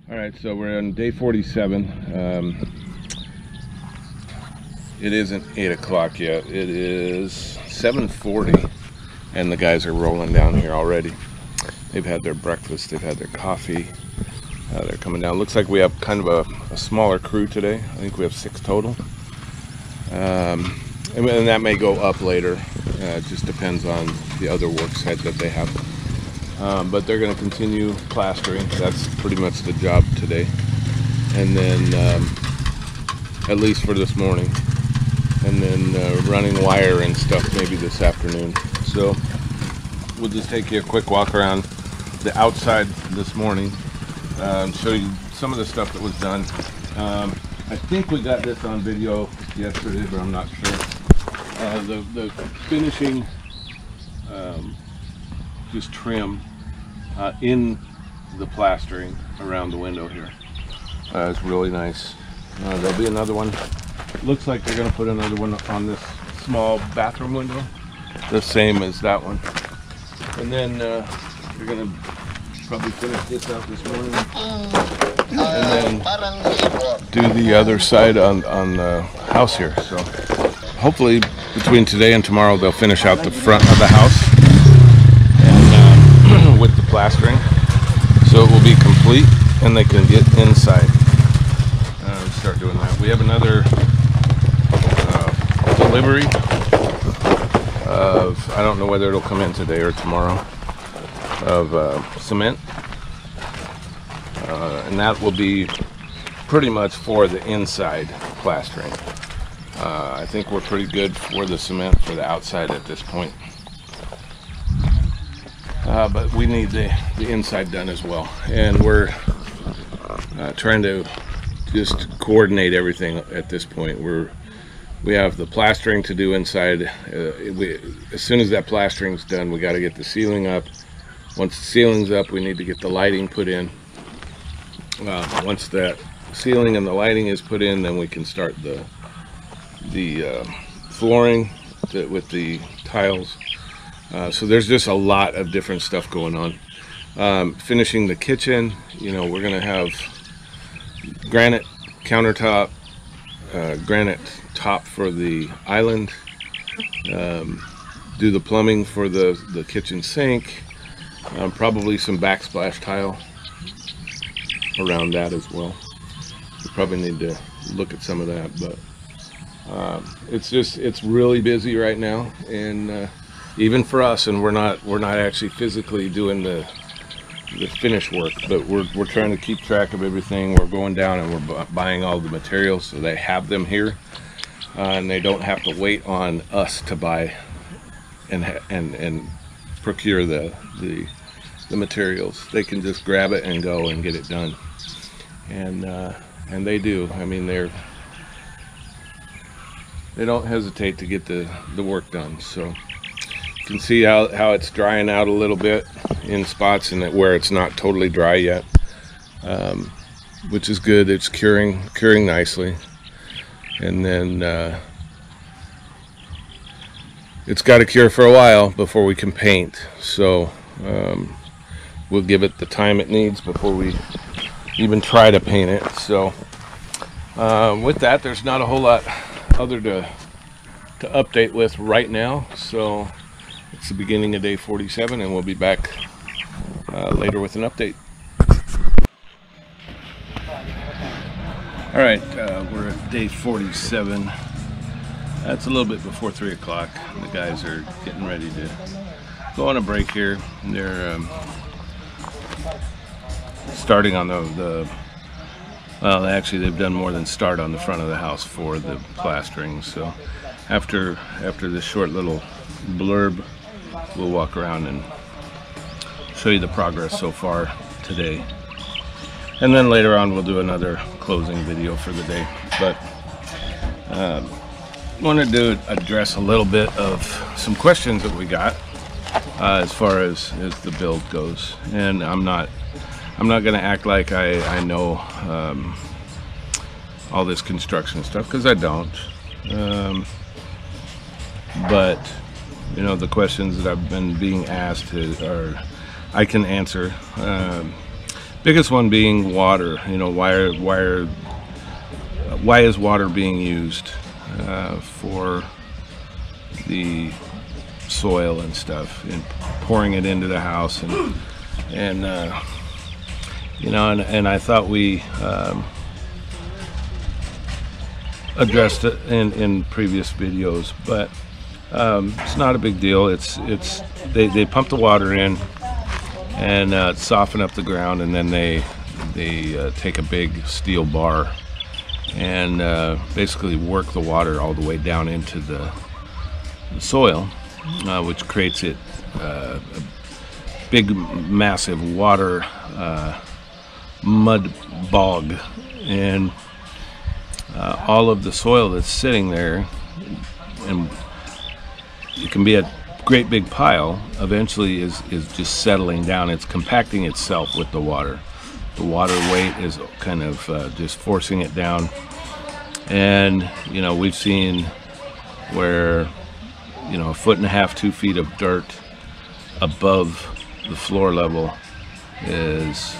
All right, so we're on day 47. It isn't 8 o'clock yet. It is 7:40, and the guys are rolling down here already. They've had their breakfast, they've had their coffee. They're coming down. Looks like we have kind of a smaller crew today. I think we have 6 total. And that may go up later. It just depends on the other work site that they have. But they're going to continue plastering. That's pretty much the job today. And then, at least for this morning. And then running wire and stuff maybe this afternoon. So we'll just take you a quick walk around the outside this morning. Show you some of the stuff that was done. I think we got this on video yesterday, but I'm not sure. The finishing just trim in the plastering around the window here. It's really nice. There'll be another one. Looks like they're going to put another one on this small bathroom window, the same as that one. And then we're going to probably finish this out this morning, and then do the other side on the house here. So hopefully between today and tomorrow they'll finish out the front of the house and with the plastering, so it will be complete and they can get inside and start doing that. We have another delivery of, I don't know whether it'll come in today or tomorrow, of cement, and that will be pretty much for the inside plastering. I think we're pretty good for the cement for the outside at this point, but we need the inside done as well, and we're trying to just coordinate everything at this point. We have the plastering to do inside. As soon as that plastering's done, we got to get the ceiling up. Once the ceiling's up, we need to get the lighting put in. Once that ceiling and the lighting is put in, then we can start the flooring with the tiles. So there's just a lot of different stuff going on. Finishing the kitchen, you know, we're gonna have granite countertop, granite top for the island, do the plumbing for the kitchen sink, probably some backsplash tile around that as well. We probably need to look at some of that, but it's really busy right now, and even for us, and we're not actually physically doing the finish work, but we're trying to keep track of everything. We're going down and we're buying all the materials so they have them here, and they don't have to wait on us to buy and procure the materials. They can just grab it and go and get it done, and they do. I mean, they don't hesitate to get the work done. So you can see how it's drying out a little bit in spots, and where it's not totally dry yet, which is good. It's curing nicely, and then it's got to cure for a while before we can paint. So we'll give it the time it needs before we even try to paint it. So with that, there's not a whole lot other to update with right now. So it's the beginning of day 47, and we'll be back later with an update. All right, we're at day 47. That's a little bit before 3 o'clock. The guys are getting ready to go on a break here. They're starting on well, actually they've done more than start on the front of the house for the plastering. So after this short little blurb, we'll walk around and show you the progress so far today, and then later on we'll do another closing video for the day. But wanted to address a little bit of some questions that we got as far as the build goes, and I'm not going to act like I know all this construction stuff, because I don't. But you know, the questions that I've been being asked are I can answer. Biggest one being water. You know, why is water being used for the soil and stuff, and pouring it into the house, and you know, and I thought we addressed it in previous videos, but it's not a big deal. They pump the water in and soften up the ground, and then they take a big steel bar and basically work the water all the way down into the soil, which creates a big, massive water mud bog, and all of the soil that's sitting there, and it can be a great big pile, eventually is just settling down. It's compacting itself with the water. The water weight is kind of just forcing it down. And you know, we've seen where, you know, 1.5 to 2 feet of dirt above the floor level is,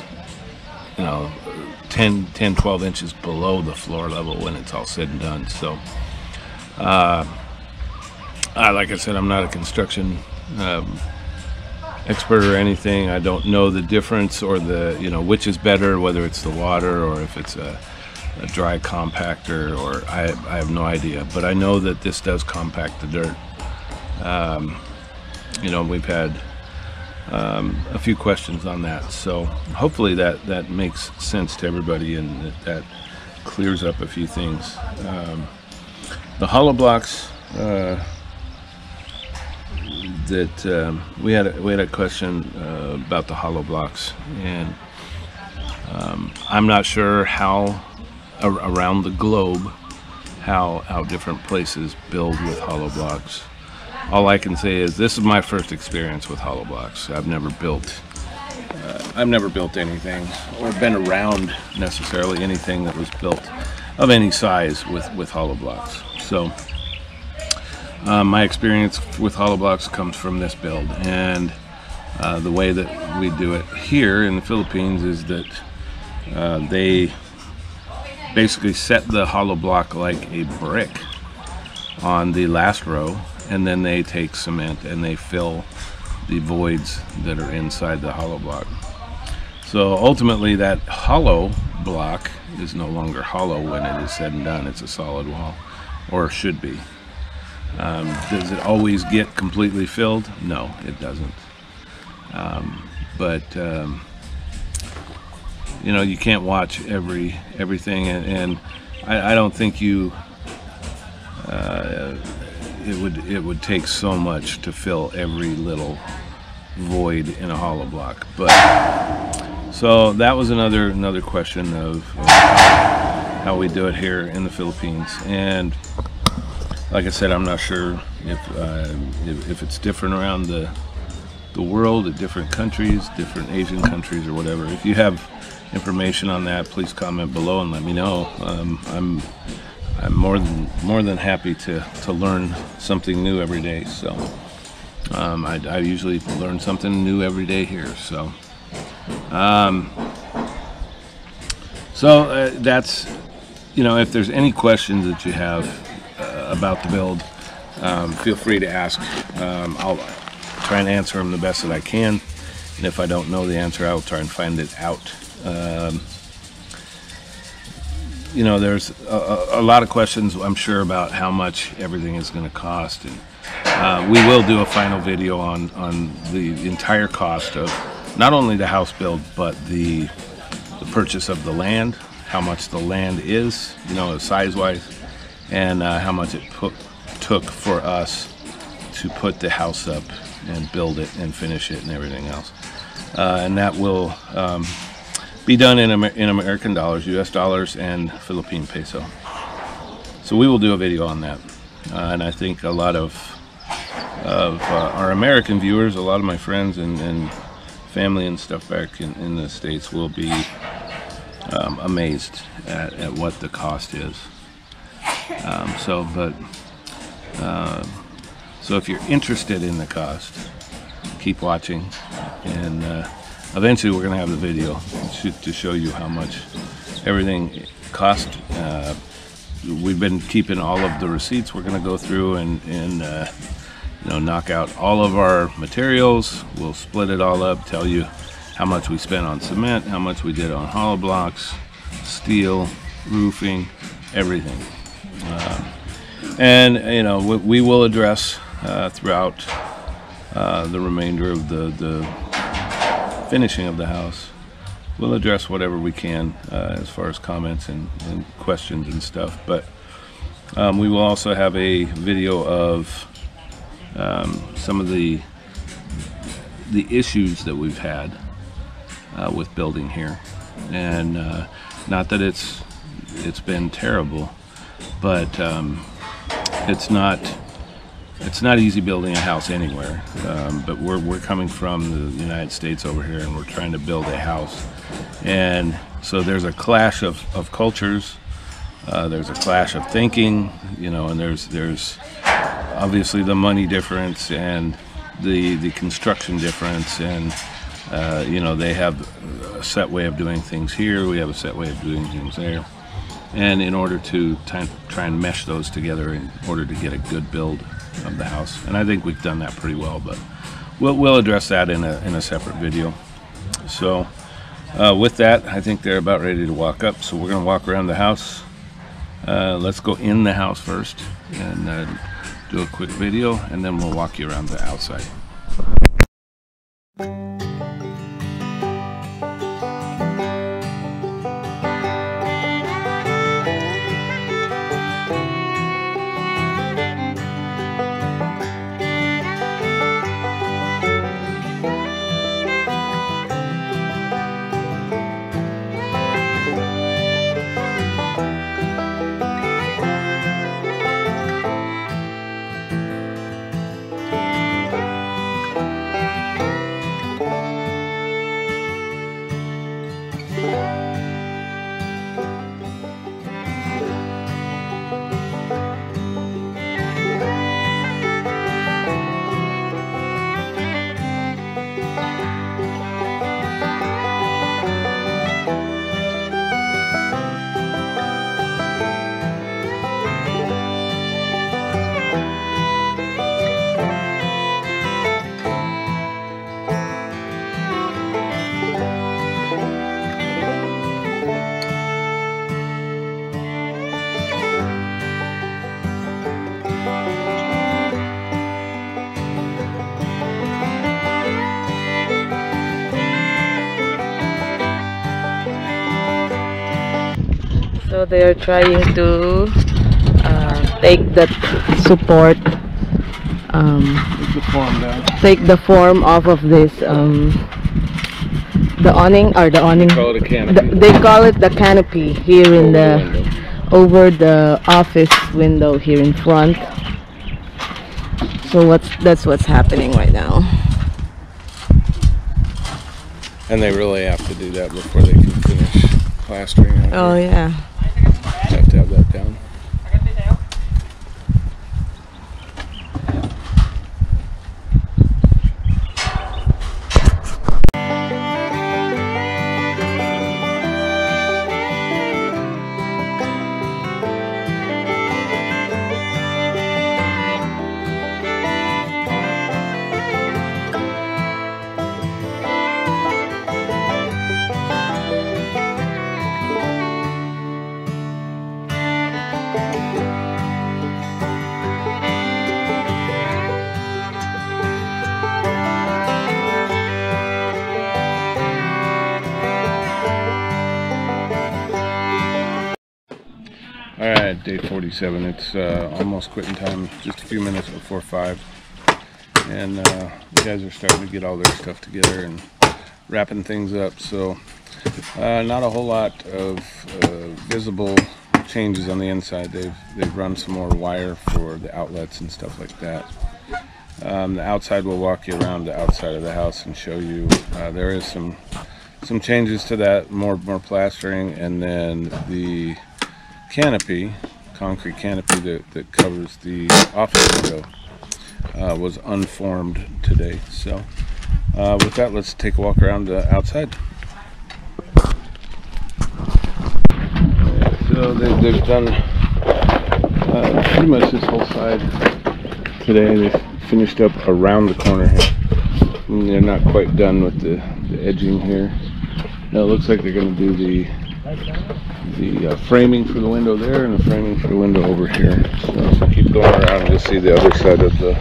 you know, 10-12 inches below the floor level when it's all said and done. So like I said, I'm not a construction expert or anything. I don't know the difference, or the, you know, which is better, whether it's the water or if it's a dry compactor, or I have no idea. But I know that this does compact the dirt. You know, we've had a few questions on that, so hopefully that makes sense to everybody, and that clears up a few things. The hollow blocks, that we had a question about the hollow blocks, and I'm not sure how around the globe how different places build with hollow blocks. All I can say is this is my first experience with hollow blocks. I've never built anything, or been around necessarily anything that was built of any size with hollow blocks. So my experience with hollow blocks comes from this build, and the way that we do it here in the Philippines is that they basically set the hollow block like a brick on the last row, and then they take cement and they fill the voids that are inside the hollow block. So ultimately that hollow block is no longer hollow when it is said and done. It's a solid wall, or should be. Does it always get completely filled? No, it doesn't. But you know, you can't watch everything, and I don't think you it would take so much to fill every little void in a hollow block. But so that was another question of how we do it here in the Philippines. And like I said, I'm not sure if it's different around the world, at different countries, different Asian countries or whatever. If you have information on that, please comment below and let me know. I'm more than happy to learn something new every day. So I usually learn something new every day here. So that's, you know, if there's any questions that you have about the build, feel free to ask. I'll try and answer them the best that I can, and if I don't know the answer, I'll try and find it out. You know, there's a lot of questions, I'm sure, about how much everything is going to cost, and we will do a final video on the entire cost of not only the house build, but the purchase of the land, how much the land is, you know, size-wise, and how much it took for us to put the house up and build it and finish it and everything else. And that will be done in American dollars, US dollars, and Philippine peso. So we will do a video on that. And I think a lot of our American viewers, a lot of my friends and family and stuff back in the States will be amazed at what the cost is. So if you're interested in the cost, keep watching, and eventually we're going to have the video to show you how much everything cost. We've been keeping all of the receipts. We're going to go through and you know, knock out all of our materials. We'll split it all up, tell you how much we spent on cement, how much we did on hollow blocks, steel, roofing, everything. And you know, we will address throughout the remainder of the finishing of the house. We'll address whatever we can as far as comments and questions and stuff. But we will also have a video of some of the issues that we've had with building here, and not that it's been terrible, but it's not easy building a house anywhere. But we're coming from the United States over here, and we're trying to build a house, and so there's a clash of cultures. There's a clash of thinking, you know, and there's obviously the money difference and the construction difference, and you know, they have a set way of doing things here, we have a set way of doing things there, and in order to try and mesh those together in order to get a good build of the house. And I think we've done that pretty well, but we'll address that in a separate video. So with that, I think they're about ready to walk up, so we're going to walk around the house. Let's go in the house first and do a quick video, and then we'll walk you around the outside. So they are trying to take that support, take the form off of this, the awning, or the awning. They call it a canopy. They call it the canopy here in over the office window here in front. So that's what's happening right now. And they really have to do that before they can finish plastering. Oh yeah. Have to have that down. Alright, day 47. It's almost quitting time, just a few minutes before 5. And the guys are starting to get all their stuff together and wrapping things up. So not a whole lot of visible changes on the inside. They've run some more wire for the outlets and stuff like that. The outside, will walk you around the outside of the house and show you there is some changes to that, more plastering, and then the canopy, concrete canopy that covers the office window was unformed today. So With that, let's take a walk around outside. So they've done pretty much this whole side today. They've finished up around the corner here. And they're not quite done with the edging here. Now it looks like they're going to do the framing for the window there and the framing for the window over here. So if you keep going around, you'll see the other side of the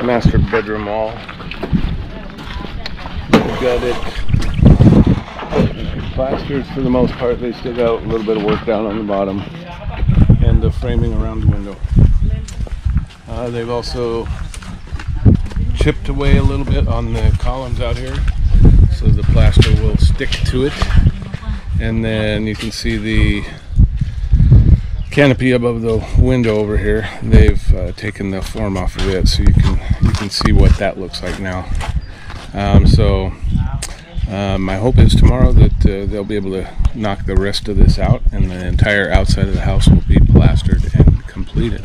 master bedroom wall. They've got it plastered for the most part. They still got a little bit of work down on the bottom and the framing around the window. They've also chipped away a little bit on the columns out here so the plaster will stick to it. And then you can see the canopy above the window over here. They've taken the form off of it, so you can see what that looks like now. My hope is tomorrow that they'll be able to knock the rest of this out, and the entire outside of the house will be plastered and completed.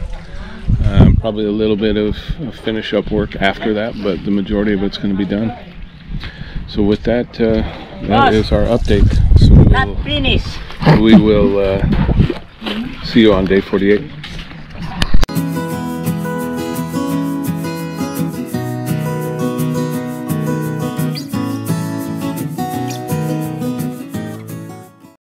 Probably a little bit of finish up work after that, but the majority of it's going to be done. So with that, that is our update. So we will see you on day 48.